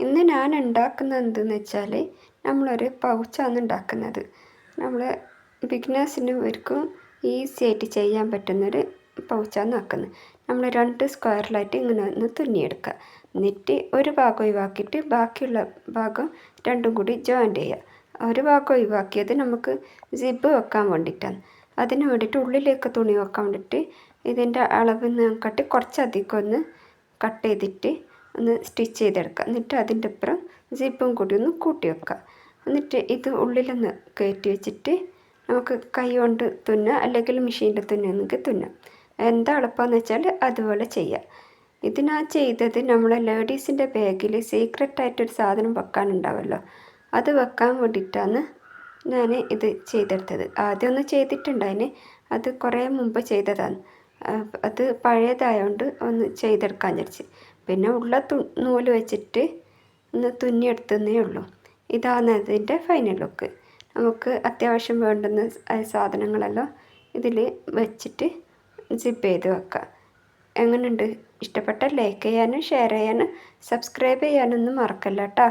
ഇന്ന് ഞാൻ ഉണ്ടാക്കുന്നത് എന്തെന്ന് വെച്ചാൽ നമ്മളൊരു പൗച്ചാണ് ഉണ്ടാക്കുന്നത്. നമ്മൾ ബിഗിനേഴ്സിന് ഇവർക്കും ഈസി ആയിട്ട് ചെയ്യാൻ പറ്റുന്നൊരു പൗച്ചാണ് ആക്കുന്നത്. നമ്മൾ 2 സ്ക്വയറിലായിട്ട് ഇങ്ങനെ ഒന്ന് തുന്നിയെടുക്കുക. എന്നിട്ട് ഒരു ഭാഗം ഒഴിവാക്കിയിട്ട് ബാക്കിയുള്ള ഭാഗം രണ്ടും കൂടി ജോയിൻ്റ് ചെയ്യുക. ഒരു ഭാഗം ഒഴിവാക്കിയത് നമുക്ക് സിബ് വെക്കാൻ വേണ്ടിയിട്ടാണ്. അതിന് വേണ്ടിയിട്ട് ഉള്ളിലേക്ക് തുണി വെക്കാൻ വേണ്ടിയിട്ട് ഇതിൻ്റെ അളവ് നോക്കിയിട്ട് കുറച്ചധികം ഒന്ന് കട്ട് ചെയ്തിട്ട് ഒന്ന് സ്റ്റിച്ച് ചെയ്തെടുക്കുക. എന്നിട്ട് അതിൻ്റെ അപ്പുറം സിപ്പും കൂടി ഒന്ന് കൂട്ടി വെക്കുക. എന്നിട്ട് ഇത് ഉള്ളിലൊന്ന് കയറ്റി വെച്ചിട്ട് നമുക്ക് കൈ കൊണ്ട് തുന്നുക, അല്ലെങ്കിൽ മെഷീനിൽ തുന്നുകയാണെങ്കിൽ തുന്നാം. എന്താ എളുപ്പമെന്ന് വെച്ചാൽ അതുപോലെ ചെയ്യുക. ഇത് ഞാൻ ചെയ്തത് നമ്മളെ ലേഡീസിൻ്റെ ബാഗിൽ സീക്രട്ടായിട്ടൊരു സാധനം വെക്കാനുണ്ടാവുമല്ലോ, അത് വെക്കാൻ വേണ്ടിയിട്ടാണ് ഞാൻ ഇത് ചെയ്തെടുത്തത്. ആദ്യമൊന്ന് ചെയ്തിട്ടുണ്ടായിന്, അത് കുറേ മുമ്പ് ചെയ്തതാണ്. അത് പഴയതായതുകൊണ്ട് ഒന്ന് ചെയ്തെടുക്കാൻ വിചാരിച്ച്. പിന്നെ ഉള്ള നൂല് വെച്ചിട്ട് ഒന്ന് തുന്നിയെടുത്തതേ ഉള്ളൂ. ഇതാണ് അതിൻ്റെ ഫൈനൽ ലുക്ക്. നമുക്ക് അത്യാവശ്യം വേണ്ടുന്ന സാധനങ്ങളെല്ലാം ഇതിൽ വെച്ചിട്ട് സിപ്പ് ചെയ്ത് വെക്കാം. എങ്ങനെയുണ്ട്? ഇഷ്ടപ്പെട്ടാൽ ലൈക്ക് ചെയ്യാനും ഷെയർ ചെയ്യാനും സബ്സ്ക്രൈബ് ചെയ്യാനൊന്നും മറക്കല്ല കേട്ടോ.